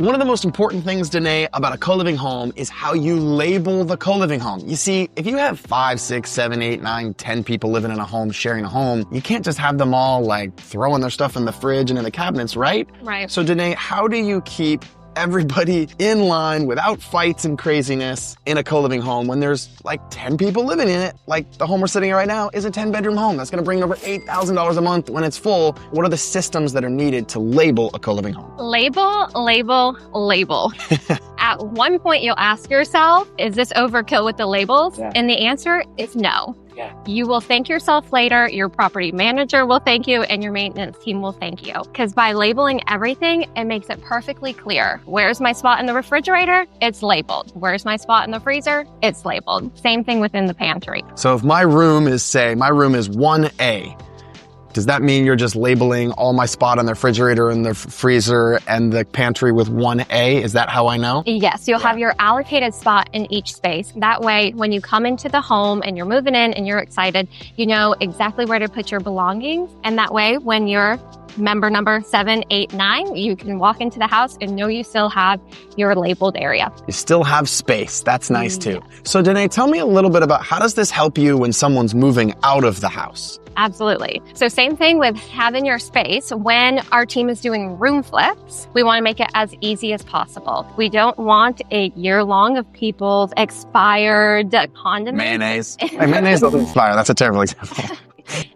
One of the most important things, Denay, about a co-living home is how you label the co-living home. You see, if you have 5, 6, 7, 8, 9, 10 people living in a home, sharing a home, you can't just have them all like throwing their stuff in the fridge and in the cabinets, right? Right. So Denay, how do you keep everybody in line without fights and craziness in a co-living home when there's like 10 people living in it? Like the home we're sitting in right now is a 10-bedroom home. That's gonna bring over $8,000 a month when it's full. What are the systems that are needed to label a co-living home? Label, label, label. At one point, you'll ask yourself, is this overkill with the labels? Yeah. And the answer is no. Yeah. You will thank yourself later, your property manager will thank you, and your maintenance team will thank you. Because by labeling everything, it makes it perfectly clear. Where's my spot in the refrigerator? It's labeled. Where's my spot in the freezer? It's labeled. Same thing within the pantry. So if my room is, say, my room is 1A, does that mean you're just labeling all my spot on the refrigerator and the freezer and the pantry with 1A? Is that how I know? Yes, you'll have your allocated spot in each space. That way, when you come into the home and you're moving in and you're excited, you know exactly where to put your belongings. And that way, when you're member number 7, 8, 9, you can walk into the house and know you still have your labeled area. You still have space. That's nice too. So Denay, tell me a little bit about how does this help you when someone's moving out of the house? Absolutely. So same thing with having your space. When our team is doing room flips, we want to make it as easy as possible. We don't want a year long of people's expired condiments. Mayonnaise. Hey, mayonnaise doesn't expire. That's a terrible example.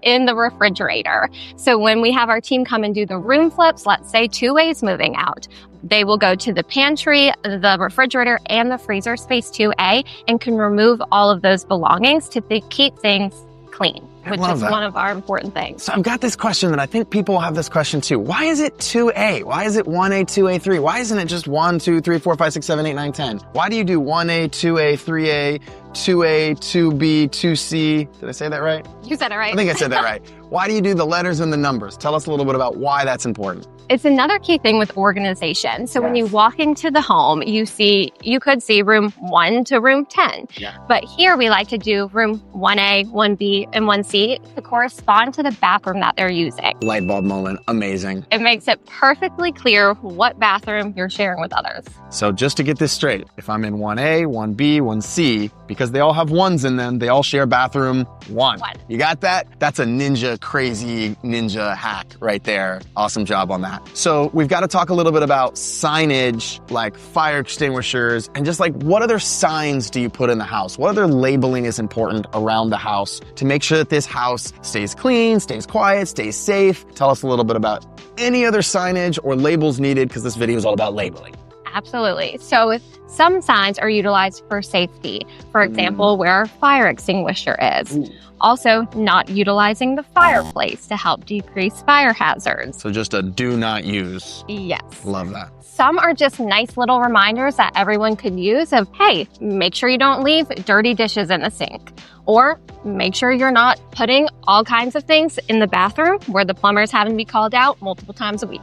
In the refrigerator. So when we have our team come and do the room flips, let's say 2A's moving out, they will go to the pantry, the refrigerator, and the freezer space 2A and can remove all of those belongings to keep things clean, which is one of our important things. So I've got this question that I think people have this question too. Why is it 2A? Why is it 1A, 2A, 3? Why isn't it just 1, 2, 3, 4, 5, 6, 7, 8, 9, 10? Why do you do 1A, 2A, 3A, 2A, 2B, 2C? Did I say that right? You said it right. I think I said that right. Why do you do the letters and the numbers? Tell us a little bit about why that's important. It's another key thing with organization. So when you walk into the home, you could see room 1 to room 10. Yeah. But here we like to do room 1A, 1B, and 1C to correspond to the bathroom that they're using. Light bulb moment. Amazing. It makes it perfectly clear what bathroom you're sharing with others. So just to get this straight, if I'm in 1A, 1B, 1C, because they all have 1s in them, they all share bathroom 1. You got that? That's a crazy ninja hack right there. Awesome job on that. So we've got to talk a little bit about signage, like fire extinguishers, and just like what other signs do you put in the house? What other labeling is important around the house to make sure that this house stays clean, stays quiet, stays safe? Tell us a little bit about any other signage or labels needed, because this video is all about labeling. Absolutely. So some signs are utilized for safety. For example, where our fire extinguisher is. Also, not utilizing the fireplace to help decrease fire hazards. So just a do not use. Yes. Love that. Some are just nice little reminders that everyone could use of, hey, make sure you don't leave dirty dishes in the sink. Or make sure you're not putting all kinds of things in the bathroom where the plumber's having to be called out multiple times a week.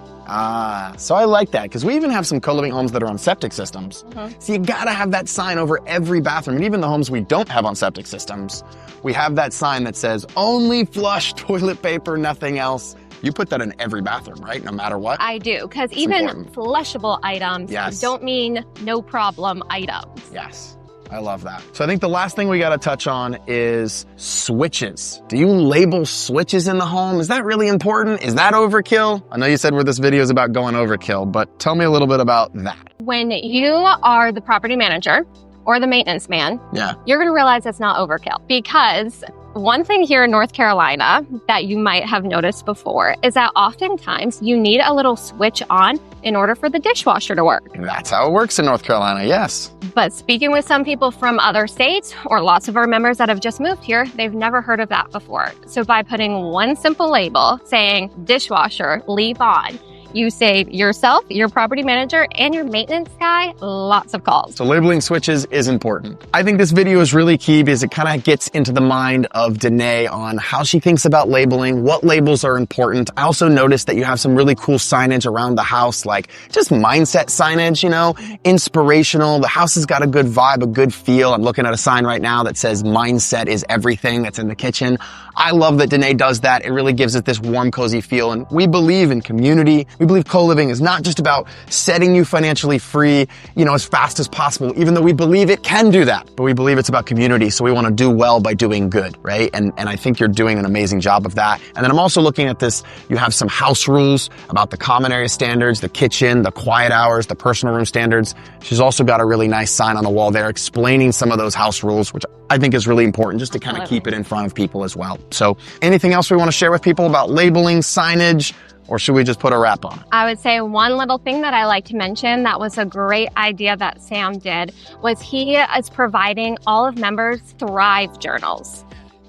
So I like that, because we even have some co-living homes that are on septic systems. So you gotta have that sign over every bathroom. And even the homes we don't have on septic systems, we have that sign that says only flush toilet paper, nothing else. You put that in every bathroom, right? No matter what? I do, because even flushable items don't mean no problem items. Yes. I love that. So I think the last thing we got to touch on is switches. Do you label switches in the home? Is that really important? Is that overkill? I know you said this video is about going overkill, but tell me a little bit about that. When you are the property manager or the maintenance man, you're going to realize it's not overkill, because one thing here in North Carolina that you might have noticed before is that oftentimes you need a little switch on in order for the dishwasher to work. That's how it works in North Carolina, yes. But speaking with some people from other states, or lots of our members that have just moved here, they've never heard of that before. So by putting one simple label saying dishwasher, leave on, you save yourself, your property manager, and your maintenance guy lots of calls. So labeling switches is important. I think this video is really key because it kind of gets into the mind of Denay on how she thinks about labeling, what labels are important. I also noticed that you have some really cool signage around the house, like just mindset signage, you know, inspirational. The house has got a good vibe, a good feel. I'm looking at a sign right now that says mindset is everything, that's in the kitchen. I love that Denay does that. It really gives it this warm, cozy feel. And we believe in community. We believe co-living is not just about setting you financially free, as fast as possible, even though we believe it can do that. But we believe it's about community. So we want to do well by doing good, right? And I think you're doing an amazing job of that. And then I'm also looking at this. You have some house rules about the common area standards, the kitchen, the quiet hours, the personal room standards. She's also got a really nice sign on the wall there explaining some of those house rules, which I think is really important just to kind of keep it in front of people as well. So anything else we want to share with people about labeling, signage, or should we just put a wrap on it? I would say one little thing that I like to mention that was a great idea that Sam did was he is providing all of members Thrive journals.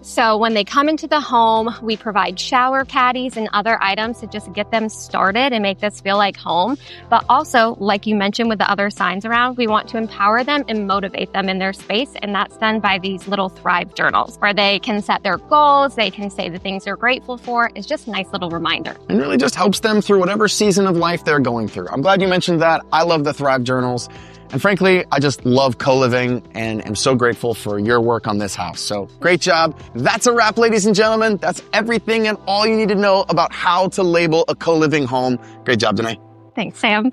So when they come into the home, we provide shower caddies and other items to just get them started and make this feel like home. But also, like you mentioned with the other signs around, we want to empower them and motivate them in their space. And that's done by these little Thrive journals where they can set their goals. They can say the things they're grateful for. It's just a nice little reminder. It really just helps them through whatever season of life they're going through. I'm glad you mentioned that. I love the Thrive journals. And frankly, I just love co-living and am so grateful for your work on this house. So great job. That's a wrap, ladies and gentlemen. That's everything and all you need to know about how to label a co-living home. Great job, Denay. Thanks, Sam.